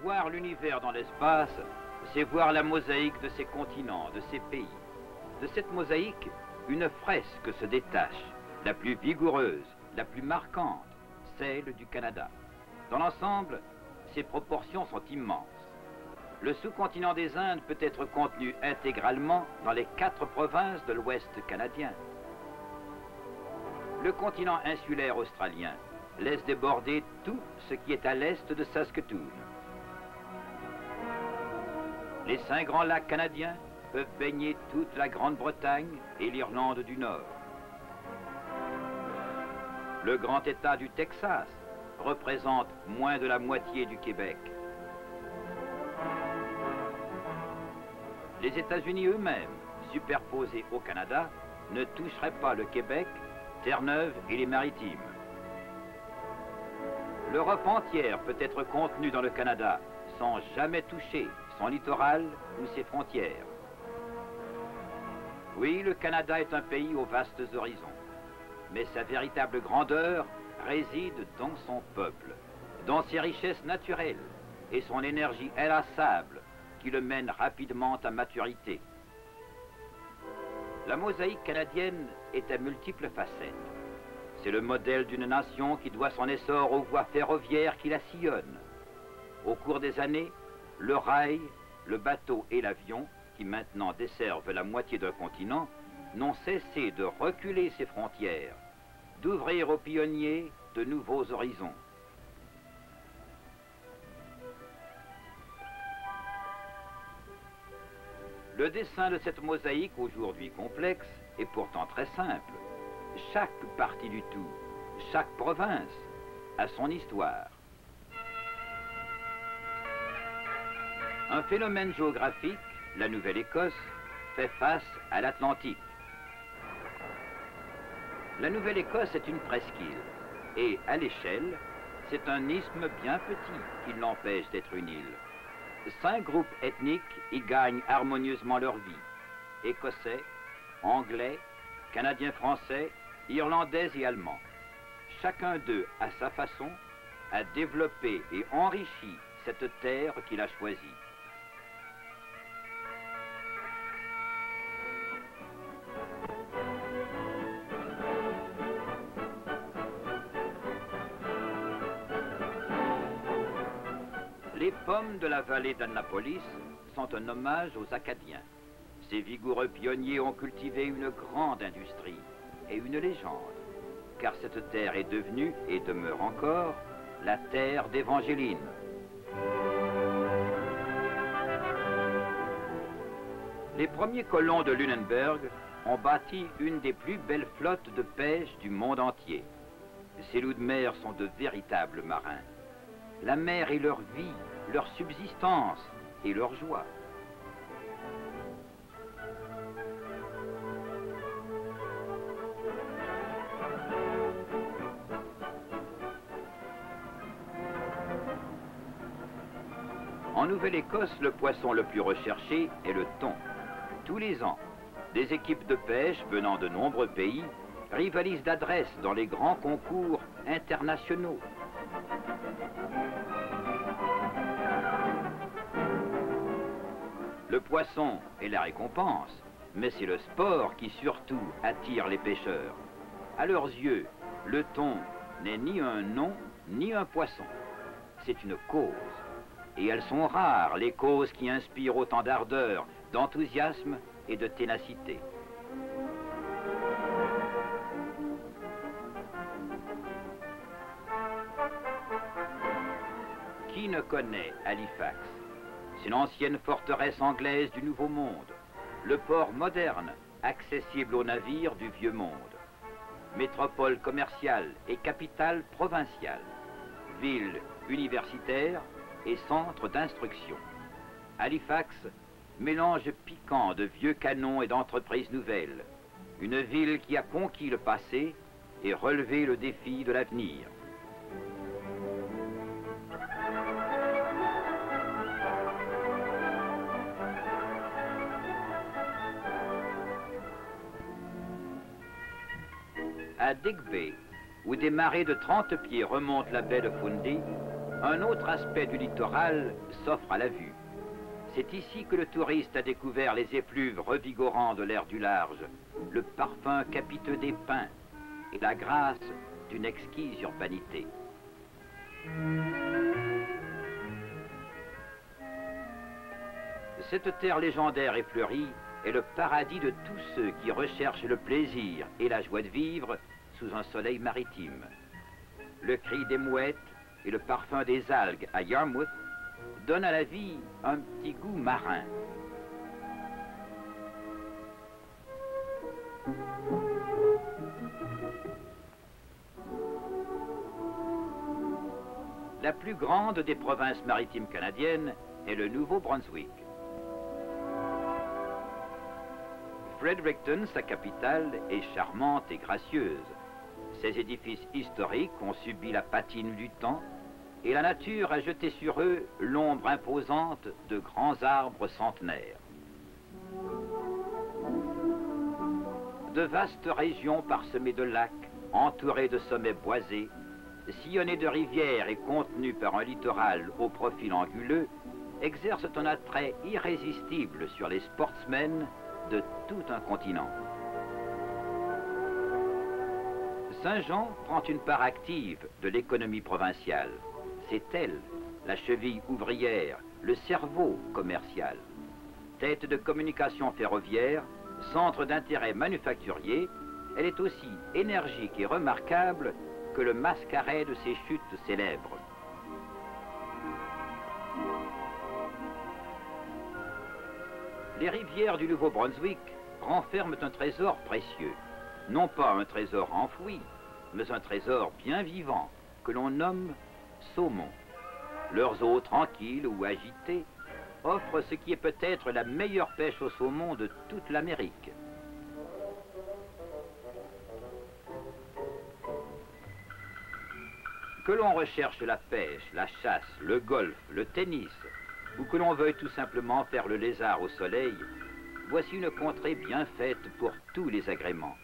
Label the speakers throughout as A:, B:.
A: Voir l'univers dans l'espace, c'est voir la mosaïque de ces continents, de ces pays. De cette mosaïque, une fresque se détache, la plus vigoureuse, la plus marquante, celle du Canada. Dans l'ensemble, ses proportions sont immenses. Le sous-continent des Indes peut être contenu intégralement dans les 4 provinces de l'Ouest canadien. Le continent insulaire australien laisse déborder tout ce qui est à l'est de Saskatoon. Les 5 grands lacs canadiens peuvent baigner toute la Grande-Bretagne et l'Irlande du Nord. Le grand État du Texas représente moins de la moitié du Québec. Les États-Unis eux-mêmes, superposés au Canada, ne toucheraient pas le Québec, Terre-Neuve et les Maritimes. L'Europe entière peut être contenue dans le Canada sans jamais toucher son littoral ou ses frontières. Oui, le Canada est un pays aux vastes horizons, mais sa véritable grandeur réside dans son peuple, dans ses richesses naturelles et son énergie inlassable qui le mène rapidement à maturité. La mosaïque canadienne est à multiples facettes. C'est le modèle d'une nation qui doit son essor aux voies ferroviaires qui la sillonnent. Au cours des années, le rail, le bateau et l'avion, qui maintenant desservent la moitié d'un continent, n'ont cessé de reculer ses frontières, d'ouvrir aux pionniers de nouveaux horizons. Le dessin de cette mosaïque, aujourd'hui complexe, est pourtant très simple. Chaque partie du tout, chaque province, a son histoire. Un phénomène géographique, la Nouvelle-Écosse, fait face à l'Atlantique. La Nouvelle-Écosse est une presqu'île, et à l'échelle, c'est un isthme bien petit qui l'empêche d'être une île. 5 groupes ethniques y gagnent harmonieusement leur vie. Écossais, Anglais, Canadiens-Français, Irlandais et Allemands. Chacun d'eux, à sa façon, a développé et enrichi cette terre qu'il a choisie. Les pommes de la vallée d'Annapolis sont un hommage aux Acadiens. Ces vigoureux pionniers ont cultivé une grande industrie et une légende, car cette terre est devenue, et demeure encore, la terre d'Évangéline. Les premiers colons de Lunenburg ont bâti une des plus belles flottes de pêche du monde entier. Ces loups de mer sont de véritables marins. La mer est leur vie, leur subsistance et leur joie. En Nouvelle-Écosse, le poisson le plus recherché est le thon. Tous les ans, des équipes de pêche venant de nombreux pays rivalisent d'adresse dans les grands concours internationaux. Le poisson est la récompense, mais c'est le sport qui surtout attire les pêcheurs. À leurs yeux, le thon n'est ni un nom, ni un poisson. C'est une cause. Et elles sont rares, les causes qui inspirent autant d'ardeur, d'enthousiasme et de ténacité. Qui ne connaît Halifax? C'est l'ancienne forteresse anglaise du Nouveau Monde, le port moderne, accessible aux navires du Vieux Monde. Métropole commerciale et capitale provinciale, ville universitaire et centre d'instruction. Halifax, mélange piquant de vieux canons et d'entreprises nouvelles. Une ville qui a conquis le passé et relevé le défi de l'avenir. À Dick Bay, où des marées de 30 pieds remontent la baie de Fundy, Un autre aspect du littoral s'offre à la vue. C'est ici que le touriste a découvert les effluves revigorants de l'air du large, le parfum capiteux des pins et la grâce d'une exquise urbanité. Cette terre légendaire et fleurie est le paradis de tous ceux qui recherchent le plaisir et la joie de vivre sous un soleil maritime. Le cri des mouettes et le parfum des algues à Yarmouth donnent à la vie un petit goût marin. La plus grande des provinces maritimes canadiennes est le Nouveau-Brunswick. Fredericton, sa capitale, est charmante et gracieuse. Ses édifices historiques ont subi la patine du temps et la nature a jeté sur eux l'ombre imposante de grands arbres centenaires. De vastes régions parsemées de lacs, entourées de sommets boisés, sillonnées de rivières et contenues par un littoral au profil anguleux, exercent un attrait irrésistible sur les sportsmen de tout un continent. Saint-Jean prend une part active de l'économie provinciale. C'est elle, la cheville ouvrière, le cerveau commercial. Tête de communication ferroviaire, centre d'intérêt manufacturier, elle est aussi énergique et remarquable que le mascaret de ses chutes célèbres. Les rivières du Nouveau-Brunswick renferment un trésor précieux. Non pas un trésor enfoui, mais un trésor bien vivant, que l'on nomme saumon. Leurs eaux tranquilles ou agitées offrent ce qui est peut-être la meilleure pêche au saumon de toute l'Amérique. Que l'on recherche la pêche, la chasse, le golf, le tennis, ou que l'on veuille tout simplement faire le lézard au soleil, voici une contrée bien faite pour tous les agréments,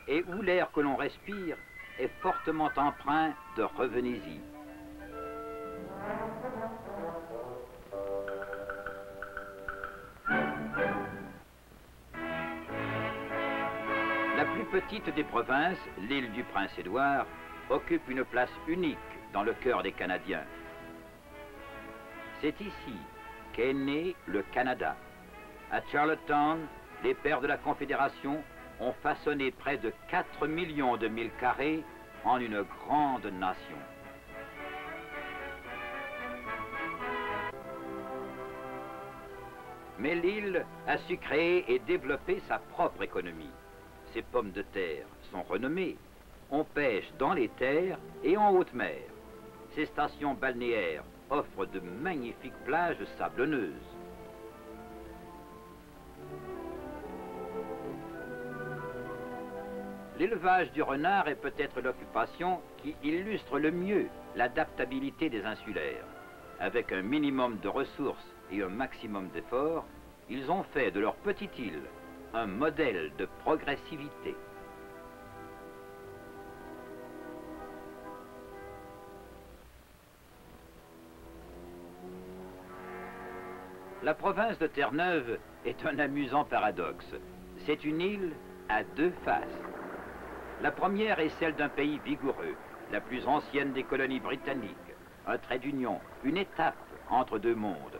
A: et où l'air que l'on respire est fortement empreint de revenez-y. La plus petite des provinces, l'île du Prince-Édouard, occupe une place unique dans le cœur des Canadiens. C'est ici qu'est né le Canada. À Charlottetown, les pères de la Confédération ont façonné près de 4 millions de milles carrés en une grande nation. Mais l'île a su créer et développer sa propre économie. Ses pommes de terre sont renommées. On pêche dans les terres et en haute mer. Ses stations balnéaires offrent de magnifiques plages sablonneuses. L'élevage du renard est peut-être l'occupation qui illustre le mieux l'adaptabilité des insulaires. Avec un minimum de ressources et un maximum d'efforts, ils ont fait de leur petite île un modèle de progressivité. La province de Terre-Neuve est un amusant paradoxe. C'est une île à deux faces. La première est celle d'un pays vigoureux, la plus ancienne des colonies britanniques, un trait d'union, une étape entre deux mondes.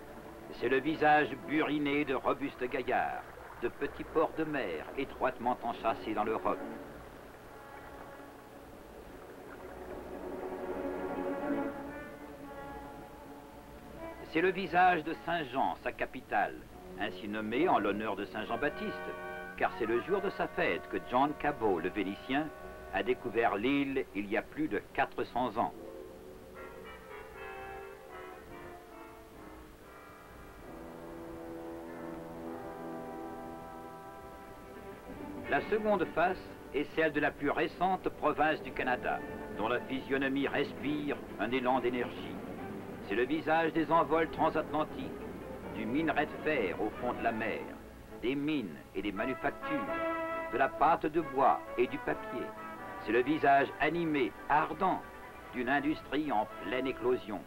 A: C'est le visage buriné de robustes gaillards, de petits ports de mer étroitement enchâssés dans l'Europe. C'est le visage de Saint-Jean, sa capitale, ainsi nommée en l'honneur de Saint Jean-Baptiste, car c'est le jour de sa fête que John Cabot, le Vénitien, a découvert l'île il y a plus de 400 ans. La seconde face est celle de la plus récente province du Canada, dont la physionomie respire un élan d'énergie. C'est le visage des envols transatlantiques, du minerai de fer au fond de la mer, des mines et des manufactures, de la pâte de bois et du papier. C'est le visage animé, ardent, d'une industrie en pleine éclosion.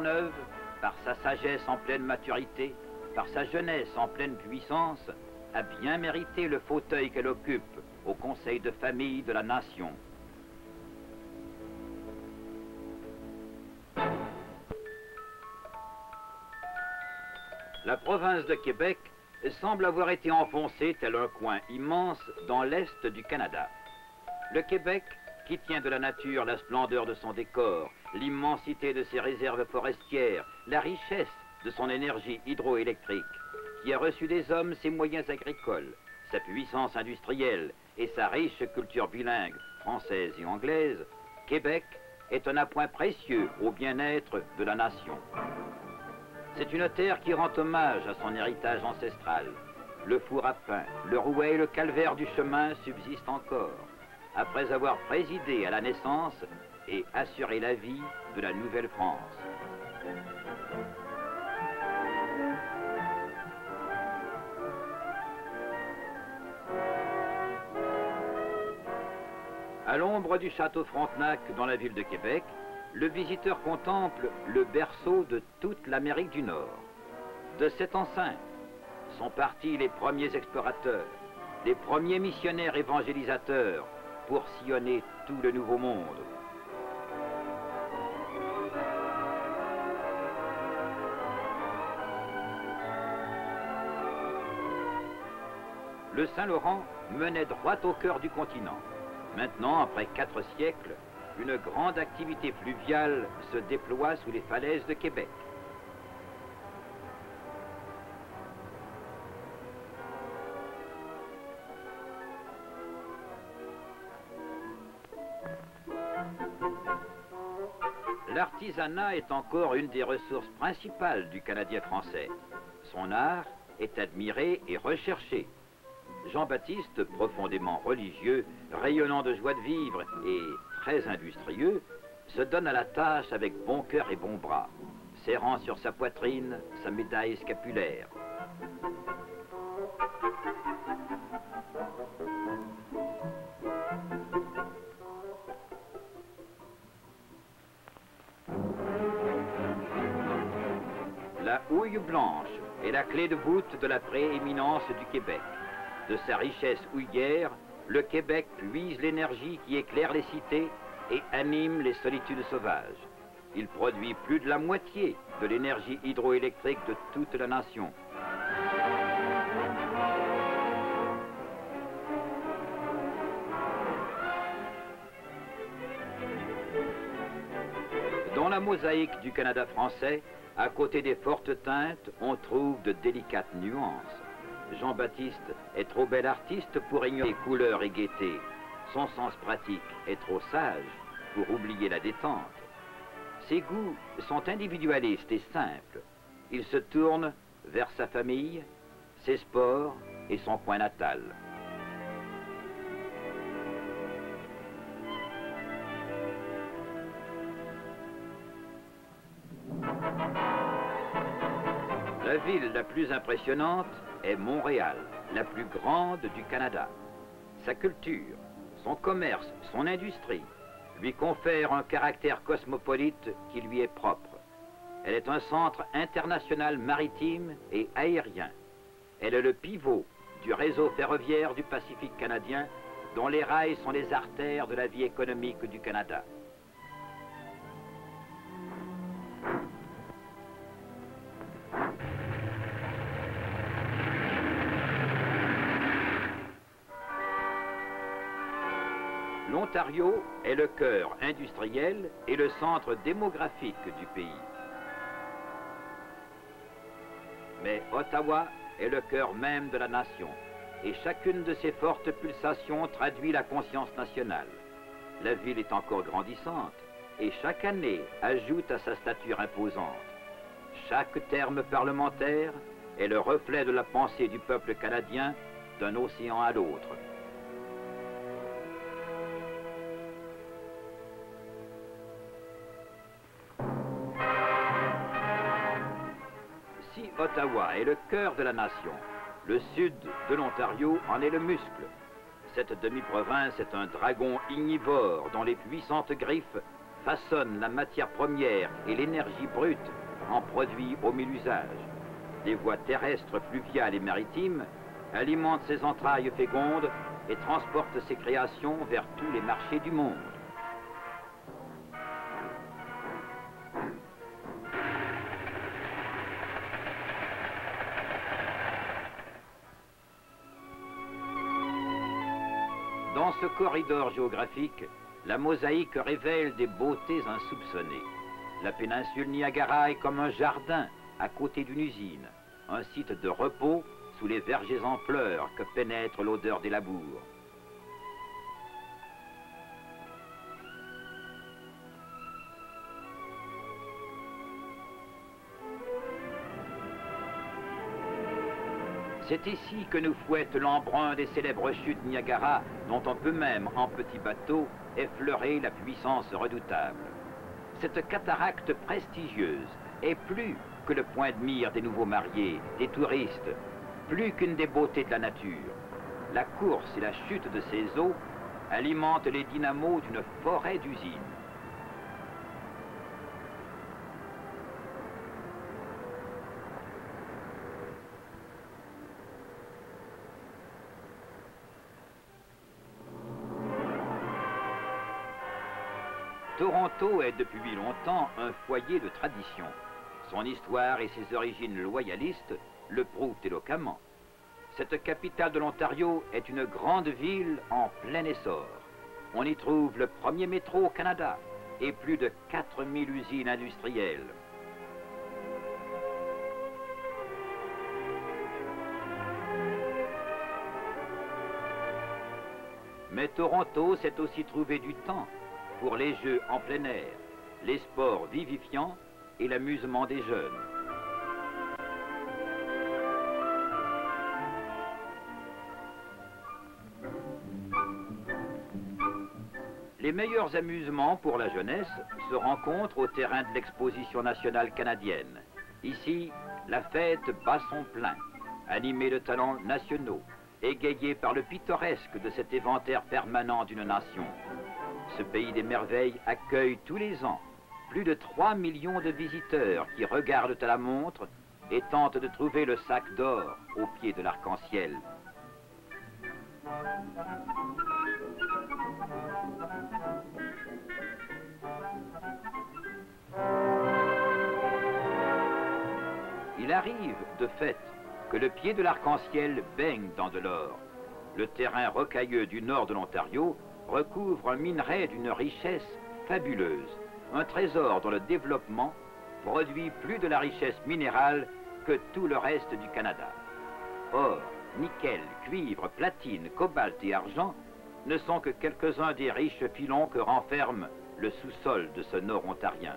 A: Terre-Neuve, par sa sagesse en pleine maturité, par sa jeunesse en pleine puissance, a bien mérité le fauteuil qu'elle occupe au Conseil de famille de la Nation. La province de Québec semble avoir été enfoncée tel un coin immense dans l'est du Canada. Le Québec, qui tient de la nature la splendeur de son décor, l'immensité de ses réserves forestières, la richesse de son énergie hydroélectrique, qui a reçu des hommes ses moyens agricoles, sa puissance industrielle et sa riche culture bilingue, française et anglaise, Québec est un appoint précieux au bien-être de la nation. C'est une terre qui rend hommage à son héritage ancestral. Le four à pain, le rouet et le calvaire du chemin subsistent encore, après avoir présidé à la naissance et assuré la vie de la Nouvelle-France. À l'ombre du château Frontenac dans la ville de Québec, le visiteur contemple le berceau de toute l'Amérique du Nord. De cette enceinte sont partis les premiers explorateurs, les premiers missionnaires évangélisateurs pour sillonner tout le Nouveau Monde. Le Saint-Laurent menait droit au cœur du continent. Maintenant, après 4 siècles, une grande activité fluviale se déploie sous les falaises de Québec. L'artisanat est encore une des ressources principales du Canadien français. Son art est admiré et recherché. Jean-Baptiste, profondément religieux, rayonnant de joie de vivre et très industrieux, se donne à la tâche avec bon cœur et bon bras, serrant sur sa poitrine sa médaille scapulaire. La houille blanche est la clé de voûte de la prééminence du Québec. De sa richesse houillère, le Québec puise l'énergie qui éclaire les cités et anime les solitudes sauvages. Il produit plus de la moitié de l'énergie hydroélectrique de toute la nation. Dans la mosaïque du Canada français, à côté des fortes teintes, on trouve de délicates nuances. Jean-Baptiste est trop bel artiste pour ignorer couleurs et gaieté. Son sens pratique est trop sage pour oublier la détente. Ses goûts sont individualistes et simples. Il se tourne vers sa famille, ses sports et son coin natal. La ville la plus impressionnante est Montréal, la plus grande du Canada. Sa culture, son commerce, son industrie lui confèrent un caractère cosmopolite qui lui est propre. Elle est un centre international maritime et aérien. Elle est le pivot du réseau ferroviaire du Pacifique canadien, dont les rails sont les artères de la vie économique du Canada. L'Ontario est le cœur industriel et le centre démographique du pays. Mais Ottawa est le cœur même de la nation, et chacune de ses fortes pulsations traduit la conscience nationale. La ville est encore grandissante, et chaque année ajoute à sa stature imposante. Chaque terme parlementaire est le reflet de la pensée du peuple canadien d'un océan à l'autre. Si Ottawa est le cœur de la nation, le sud de l'Ontario en est le muscle. Cette demi-province est un dragon ignivore dont les puissantes griffes façonnent la matière première et l'énergie brute en produits au mille usages. Les voies terrestres, fluviales et maritimes alimentent ses entrailles fécondes et transportent ses créations vers tous les marchés du monde. Dans ce corridor géographique, la mosaïque révèle des beautés insoupçonnées. La péninsule Niagara est comme un jardin à côté d'une usine, un site de repos sous les vergers en fleurs que pénètre l'odeur des labours. C'est ici que nous fouette l'embrun des célèbres chutes Niagara, dont on peut même, en petit bateau, effleurer la puissance redoutable. Cette cataracte prestigieuse est plus que le point de mire des nouveaux mariés, des touristes, plus qu'une des beautés de la nature. La course et la chute de ces eaux alimentent les dynamos d'une forêt d'usines. Toronto est depuis longtemps un foyer de tradition. Son histoire et ses origines loyalistes le prouvent éloquemment. Cette capitale de l'Ontario est une grande ville en plein essor. On y trouve le premier métro au Canada et plus de 4000 usines industrielles. Mais Toronto s'est aussi trouvé du temps pour les jeux en plein air, les sports vivifiants et l'amusement des jeunes. Les meilleurs amusements pour la jeunesse se rencontrent au terrain de l'exposition nationale canadienne. Ici, la fête bat son plein, animée de talents nationaux, égayée par le pittoresque de cet éventaire permanent d'une nation. Ce pays des merveilles accueille tous les ans plus de 3 millions de visiteurs qui regardent à la montre et tentent de trouver le sac d'or au pied de l'arc-en-ciel. Il arrive, de fait, que le pied de l'arc-en-ciel baigne dans de l'or. Le terrain rocailleux du nord de l'Ontario recouvre un minerai d'une richesse fabuleuse, un trésor dont le développement produit plus de la richesse minérale que tout le reste du Canada. Or, nickel, cuivre, platine, cobalt et argent ne sont que quelques-uns des riches filons que renferme le sous-sol de ce nord ontarien.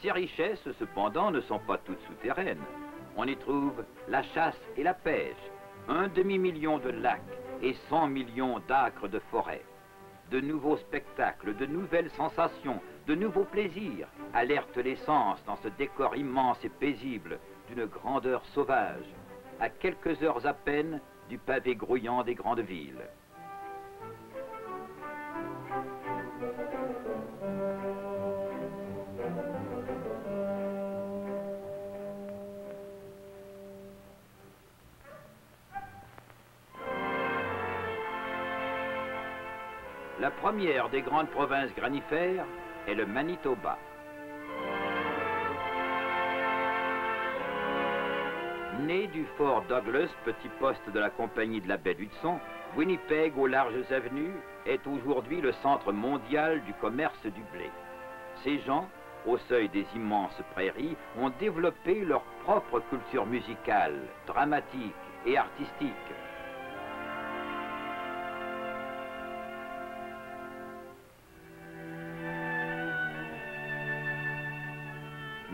A: Ces richesses, cependant, ne sont pas toutes souterraines. On y trouve la chasse et la pêche, 1 demi-million de lacs et 100 millions d'acres de forêt. De nouveaux spectacles, de nouvelles sensations, de nouveaux plaisirs alertent les sens dans ce décor immense et paisible d'une grandeur sauvage, à quelques heures à peine du pavé grouillant des grandes villes. La première des grandes provinces granifères est le Manitoba. Né du fort Douglas, petit poste de la compagnie de la baie d'Hudson, Winnipeg, aux larges avenues, est aujourd'hui le centre mondial du commerce du blé. Ces gens, au seuil des immenses prairies, ont développé leur propre culture musicale, dramatique et artistique.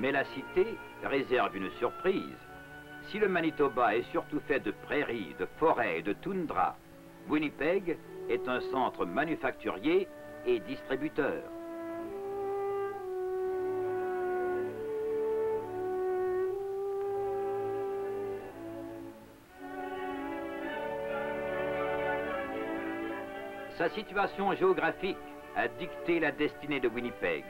A: Mais la cité réserve une surprise. Si le Manitoba est surtout fait de prairies, de forêts et de toundra, Winnipeg est un centre manufacturier et distributeur. Sa situation géographique a dicté la destinée de Winnipeg.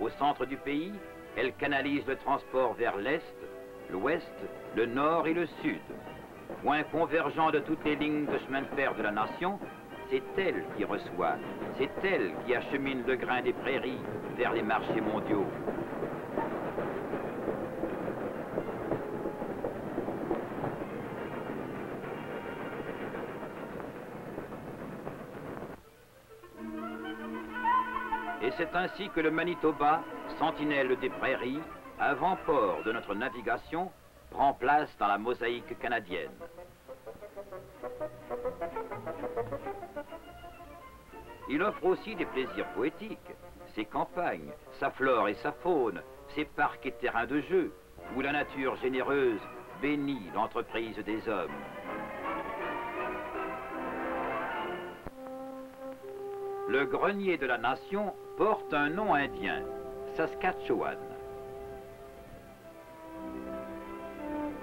A: Au centre du pays, elle canalise le transport vers l'est, l'ouest, le nord et le sud. Point convergent de toutes les lignes de chemin de fer de la nation, c'est elle qui reçoit, c'est elle qui achemine le grain des prairies vers les marchés mondiaux. Et c'est ainsi que le Manitoba, sentinelle des prairies, avant-port de notre navigation, prend place dans la mosaïque canadienne. Il offre aussi des plaisirs poétiques, ses campagnes, sa flore et sa faune, ses parcs et terrains de jeu, où la nature généreuse bénit l'entreprise des hommes. Le grenier de la nation porte un nom indien, Saskatchewan.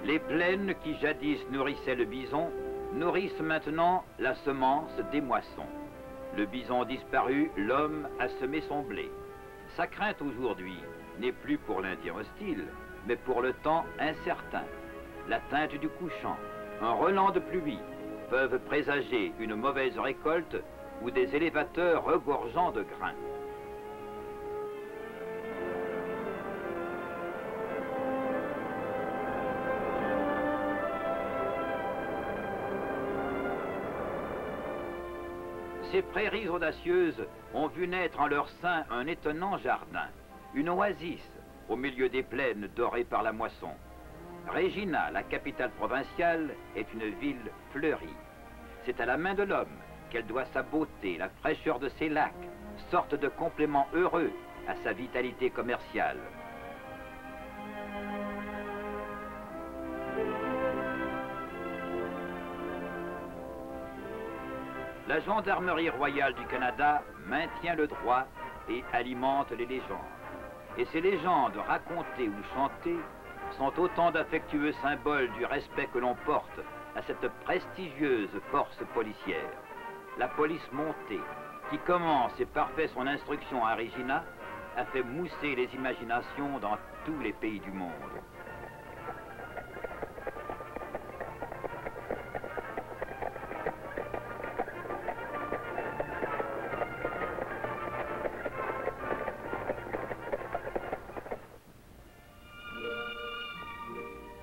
A: Les plaines qui jadis nourrissaient le bison nourrissent maintenant la semence des moissons. Le bison disparu, l'homme a semé son blé. Sa crainte aujourd'hui n'est plus pour l'Indien hostile, mais pour le temps incertain. La teinte du couchant, un relent de pluie peuvent présager une mauvaise récolte ou des élévateurs regorgeant de grains. Ces prairies audacieuses ont vu naître en leur sein un étonnant jardin, une oasis au milieu des plaines dorées par la moisson. Regina, la capitale provinciale, est une ville fleurie. C'est à la main de l'homme qu'elle doit sa beauté, la fraîcheur de ses lacs, sorte de complément heureux à sa vitalité commerciale. La Gendarmerie royale du Canada maintient le droit et alimente les légendes. Et ces légendes, racontées ou chantées, sont autant d'affectueux symboles du respect que l'on porte à cette prestigieuse force policière. La police montée, qui commence et parfait son instruction à Regina, a fait mousser les imaginations dans tous les pays du monde.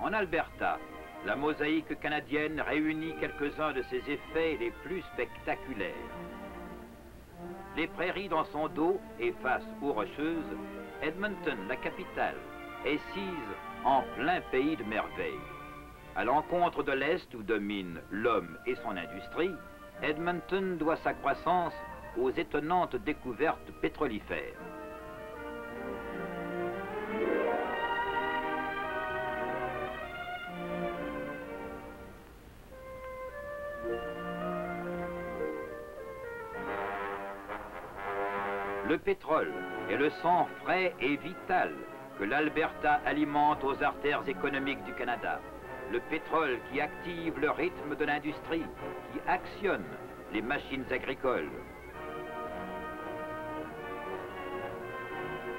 A: En Alberta, la mosaïque canadienne réunit quelques-uns de ses effets les plus spectaculaires. Les prairies dans son dos et face aux Rocheuses, Edmonton, la capitale, est sise en plein pays de merveilles. À l'encontre de l'Est où domine l'homme et son industrie, Edmonton doit sa croissance aux étonnantes découvertes pétrolifères. Le pétrole est le sang frais et vital que l'Alberta alimente aux artères économiques du Canada. Le pétrole qui active le rythme de l'industrie, qui actionne les machines agricoles.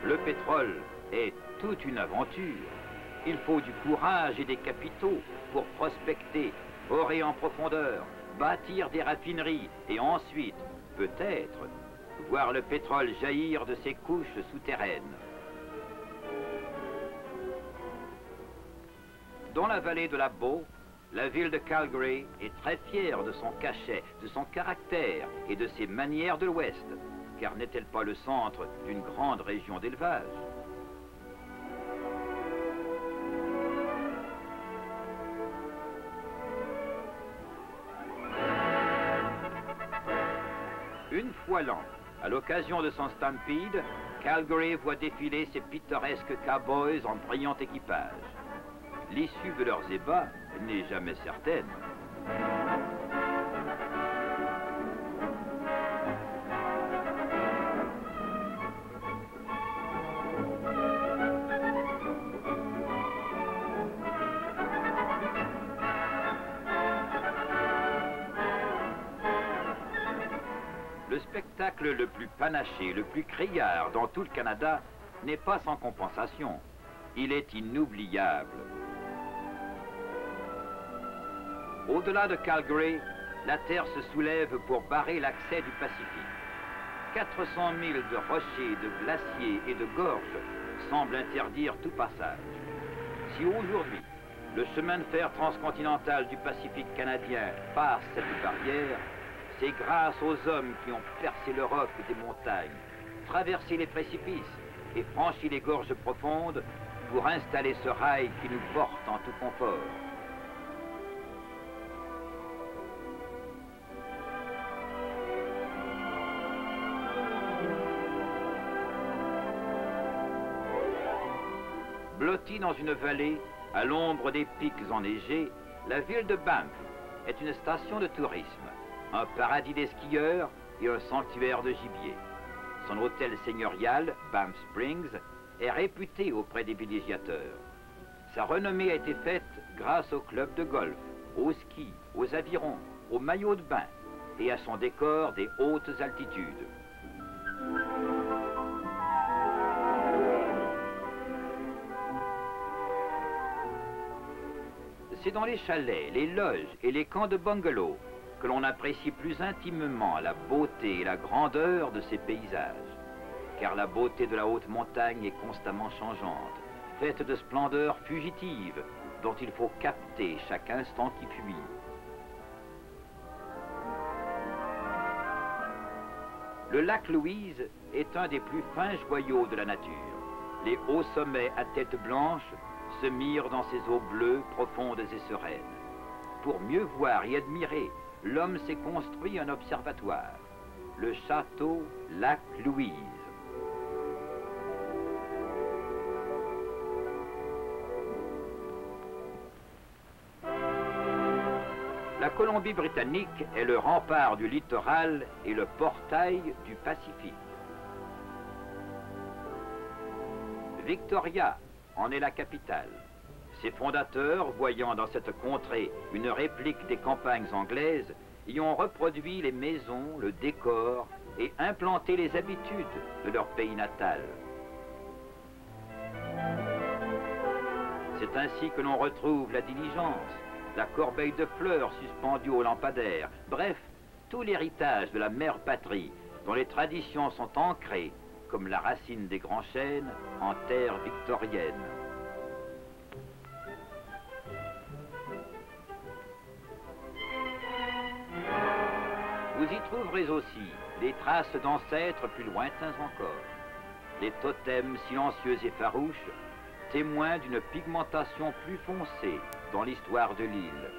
A: Le pétrole est toute une aventure. Il faut du courage et des capitaux pour prospecter, borer en profondeur, bâtir des raffineries et ensuite, peut-être, voir le pétrole jaillir de ses couches souterraines. Dans la vallée de la Bow, la ville de Calgary est très fière de son cachet, de son caractère et de ses manières de l'Ouest, car n'est-elle pas le centre d'une grande région d'élevage? Une fois l'an, à l'occasion de son stampede, Calgary voit défiler ses pittoresques cowboys en brillant équipage. L'issue de leurs ébats n'est jamais certaine. spectacle le plus panaché, le plus criard dans tout le Canada n'est pas sans compensation. Il est inoubliable. Au-delà de Calgary, la terre se soulève pour barrer l'accès du Pacifique. 400 000 de rochers, de glaciers et de gorges semblent interdire tout passage. Si aujourd'hui, le chemin de fer transcontinental du Pacifique canadien passe cette barrière, c'est grâce aux hommes qui ont percé le roc des montagnes, traversé les précipices et franchi les gorges profondes pour installer ce rail qui nous porte en tout confort. Blottie dans une vallée, à l'ombre des pics enneigés, la ville de Banff est une station de tourisme, un paradis des skieurs et un sanctuaire de gibier. Son hôtel seigneurial, Banff Springs, est réputé auprès des villégiateurs. Sa renommée a été faite grâce au club de golf, au ski, aux avirons, aux maillots de bain et à son décor des hautes altitudes. C'est dans les chalets, les loges et les camps de bungalow que l'on apprécie plus intimement la beauté et la grandeur de ces paysages. Car la beauté de la haute montagne est constamment changeante, faite de splendeurs fugitives dont il faut capter chaque instant qui fuit. Le lac Louise est un des plus fins joyaux de la nature. Les hauts sommets à tête blanche se mirent dans ces eaux bleues, profondes et sereines. Pour mieux voir et admirer, l'homme s'est construit un observatoire, le château Lac Louise. La Colombie-Britannique est le rempart du littoral et le portail du Pacifique. Victoria en est la capitale. Ses fondateurs, voyant dans cette contrée une réplique des campagnes anglaises, y ont reproduit les maisons, le décor et implanté les habitudes de leur pays natal. C'est ainsi que l'on retrouve la diligence, la corbeille de fleurs suspendue au lampadaire, bref, tout l'héritage de la mère patrie, dont les traditions sont ancrées, comme la racine des grands chênes, en terre victorienne. Vous y trouverez aussi les traces d'ancêtres plus lointains encore, les totems silencieux et farouches, témoins d'une pigmentation plus foncée dans l'histoire de l'île.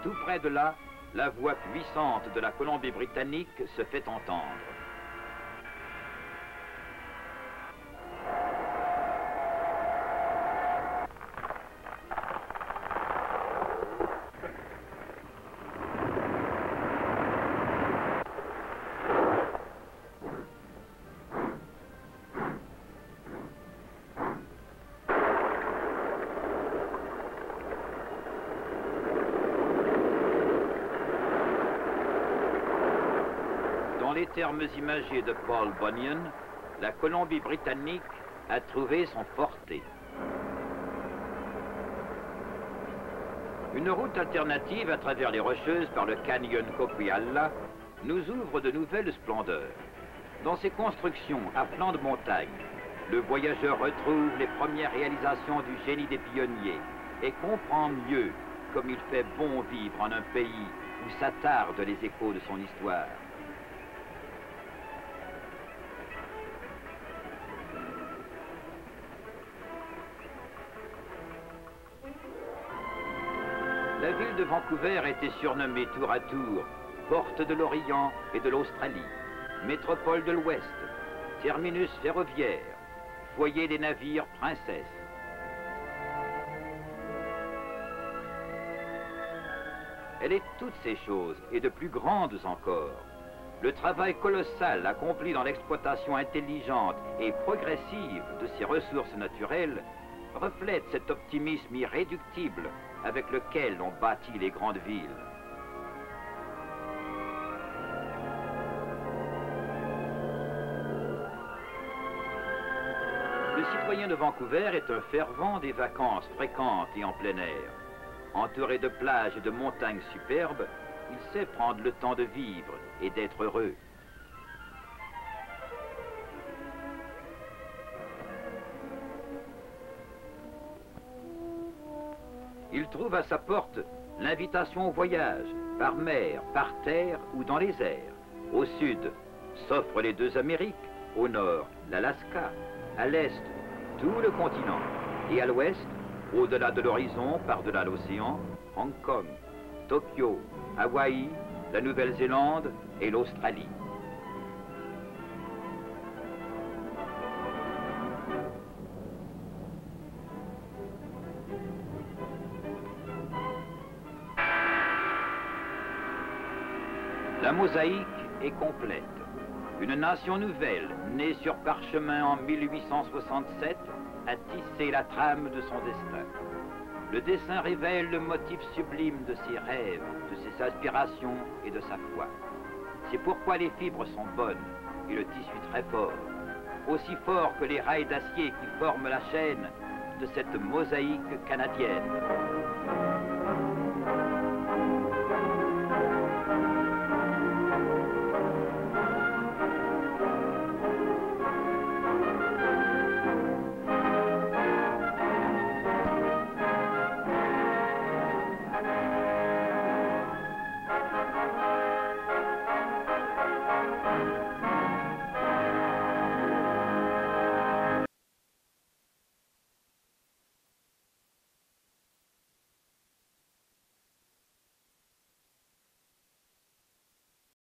A: Tout près de là, la voix puissante de la Colombie-Britannique se fait entendre. Dans les termes imagés de Paul Bunyan, la Colombie-Britannique a trouvé son porté. Une route alternative à travers les Rocheuses par le canyon Coquihalla nous ouvre de nouvelles splendeurs. Dans ces constructions à flanc de montagne, le voyageur retrouve les premières réalisations du génie des pionniers et comprend mieux comme il fait bon vivre en un pays où s'attardent les échos de son histoire. La ville de Vancouver était surnommée tour à tour porte de l'Orient et de l'Australie, métropole de l'Ouest, terminus ferroviaire, foyer des navires princesses. Elle est toutes ces choses et de plus grandes encore. Le travail colossal accompli dans l'exploitation intelligente et progressive de ses ressources naturelles reflète cet optimisme irréductible avec lequel on bâtit les grandes villes. Le citoyen de Vancouver est un fervent des vacances fréquentes et en plein air. Entouré de plages et de montagnes superbes, il sait prendre le temps de vivre et d'être heureux. Il trouve à sa porte l'invitation au voyage, par mer, par terre ou dans les airs. Au sud, s'offrent les deux Amériques, au nord, l'Alaska, à l'est, tout le continent, et à l'ouest, au-delà de l'horizon, par-delà l'océan, Hong Kong, Tokyo, Hawaï, la Nouvelle-Zélande et l'Australie. La mosaïque est complète. Une nation nouvelle, née sur parchemin en 1867, a tissé la trame de son destin. Le dessin révèle le motif sublime de ses rêves, de ses aspirations et de sa foi. C'est pourquoi les fibres sont bonnes et le tissu très fort, aussi fort que les rails d'acier qui forment la chaîne de cette mosaïque canadienne.